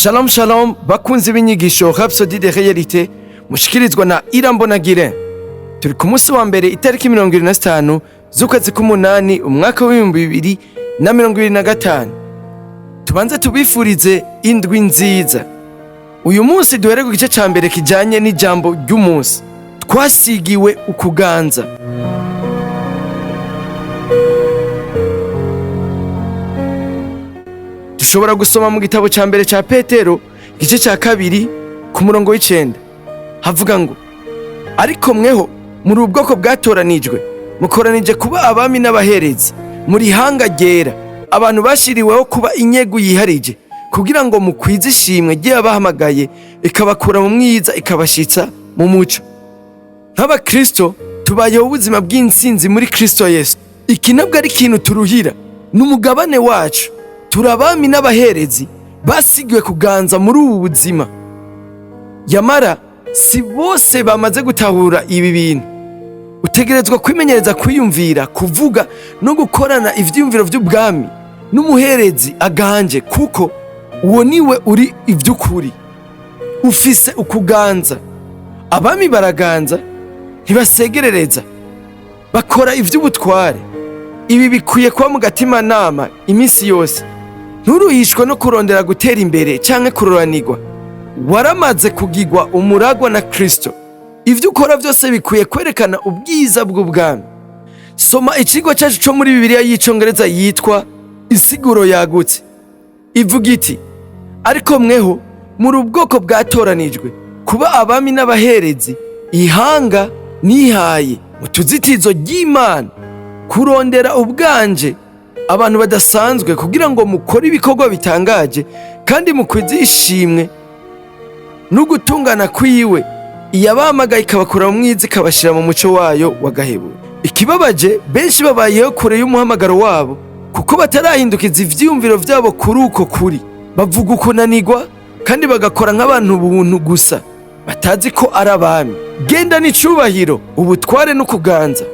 Shalom shalom bakunzi b'inyigisho Rhapsodie de réalités mushikirizwa na Mbere. Turi ku munsi wa mbere itariki 25 z'ukwezi k'umunani umwaka w'2025. Tubanze tubifurize indwi nziza. Uyu munsi duhere ku gice ca mbere kijanye n'ijambo ry'umunsi. Twasigiwe ukuganza. Dushobora gusoma mu gitabo ca mbere ca Petero igice ca kabiri ku murongo w'9 havuga ngo ariko mweho muri ubwoko bwatoranijwe mukoranije kuba abami n'abaherezi muri hanga ryera abantu bashiriweho kuba inyegu yiharije kugira ngo mukwize ishimwe ry'abahamagaye ikabakura mu mwiza ikabashitsa mu muco. Nk'abakristo tubayeho ubuzima bw'intsinzi muri Kristo Yesu. Iki nabwo ari ikintu turuhira n'umugabane wacu. Turabami n'abaherezi basigiwe kuganza muri ubu buzima. Yamara si bose bamaze gutahura ibi bintu. Utegerezwa kwimenyereza kwiyumvira, kuvuga no gukorana ivyiyumviro vy'ubwami n'umuherezi aganje, kuko uwo niwe uri ivy'ukuri. Ufise ukuganza. Abami baraganza, ntibasegerereza, bakora ivy'ubutware. Ibi bikwiye kuba mu gatima nama iminsi yose. Nturuhishwe no kurondera gutera imbere canke kuroranirwa. Waramaze kugirwa umuragwa na Kristo. Ivyo ukora vyose bikwiye kwerekana ubwiza bw'ubwami. Soma icigwa cacu co muri Bibiliya y'icongereza yitwa insiguro yagutse. Ivuga iti ariko mweho muri ubwoko bwatoranijwe kuba abami n'abaherezi ihanga nihaye mu tuzitizo ry'Imana kurondera ubwanje abantu badasanzwe kugira ngo mukore ibikorwa bitangaje kandi mukwize ishimwe n'ugutungana kwiwe iyabahamagaye ikabakura mu mwiza ikabashira mu muco wayo w'agaheburo. Ikibabaje benshi babayeho kure y'umuhamagaro wabo kuko batarahindukiza ivyiyumviro vyabo kuri uko kuri. Bavuga ukunanirwa kandi bagakora nk'abantu buntu gusa batazi ko ari abami. Genda n'icubahiro, ubutware n'ukuganza.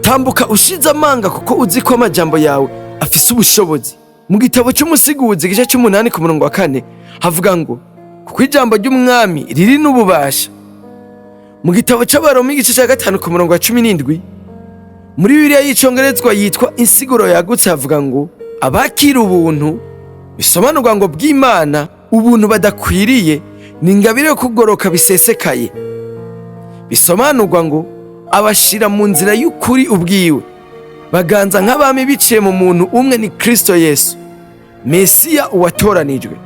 Tambuka ushize amanga kuko uzi ko amajambo yawe afise ubushobozi. Mu gitabo cy'umusiguzi igice c'8 ku murongo wa 4 havuga ngo kuko ijambo ry'umwami riri n'ububasha. Mu gitabo c'Abaroma igice ca 5 ku murongo wa 17 muri Bibiliya y'icongerezwa yitwa insiguro yagutse havuga ngo abakira ubuntu, bisobanurwa ngo bw'Imana, ubuntu badakwiriye ni ingabire yo kugoroka bisesekaye. Bisobanurwa ngo abashira mu nzira y'ukuri ubwiwe, baganza nk'abami biciye mu muntu umwe ni Kristo Yesu, Mesiya uwatoranijwe.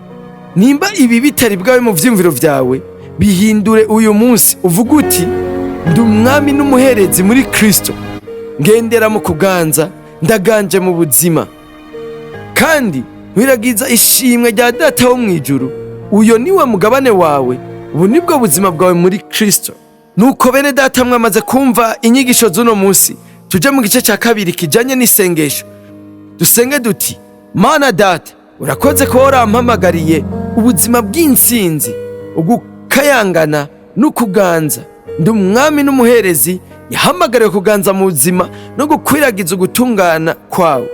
Nimba ibi bitari bwawe mu vyumviro vyawe, bihindure uyu munsi uvuga uti ndi umwami n'umuherezi muri Kristo, ngendera mu kuganza, ndaganje mu buzima. Kandi wiragiza ishimwe rya Data wo mw'ijuru, uyo niwe mugabane wawe, ubu nibwo buzima bwawe muri Kristo. Nuko bene data mwamaze kumva inyigisho z'uno munsi, tuje mu gice ca kabiri kijanye n'isengesho. Dusenge duti Mana Data, urakoze ko warampamagariye ubuzima bw'intsinzi, ugukayangana n'ukuganza. Ndi umwami n'umuherezi yahamagariwe kuganza mu buzima no gukwiragiza ugutungana kwawe.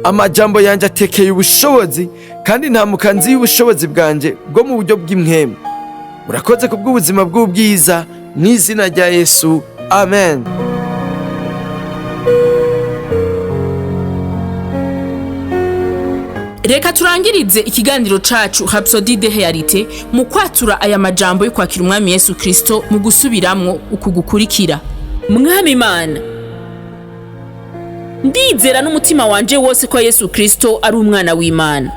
Amajambo yanje atekeye ubushobozi kandi nta mukanzi y'ubushobozi bwanje bwo mu buryo bw'imwemu. Urakoze kubw'ubuzima bw'ubwiza n'izina rya Yesu, amen. Reka turangirize ikiganiro cacu Rhapsodie de réalités mu kwatura aya majambo yo kwakira umwami Yesu Kristo mu gusubiramwo ukugukurikira. Mwami Imana, ndizera n'umutima wanje wose ko Yesu Kristo ari umwana w'Imana.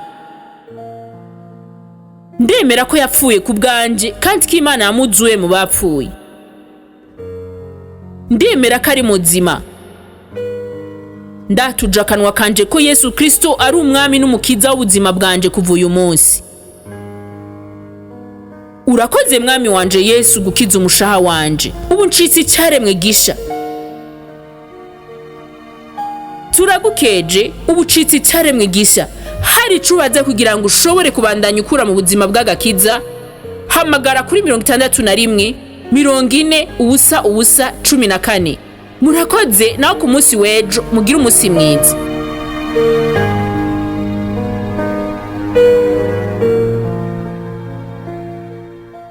Ndemera ko yapfuye ku bwanje kandi ko Imana yamuzuye mu bapfuye. Ndemera ko ari muzima. Ndatuja akanwa kanje ko Yesu Kristo ari umwami n'umukiza w'ubuzima bwanje kuva uyu munsi. Urakoze mwami wanje Yesu gukiza umushaha wanje. Ubu ncitse icyaremwe gisha. Turagukeje, ubu ncitse icyaremwe gisha. Hari icubaze kugira ngo ushobore kubandanya ukura mu buzima bw'agakiza. Hamagara kuri 61 40 ubusa 14. Murakoze naho ku munsi w'ejo mugira umunsi mwiza.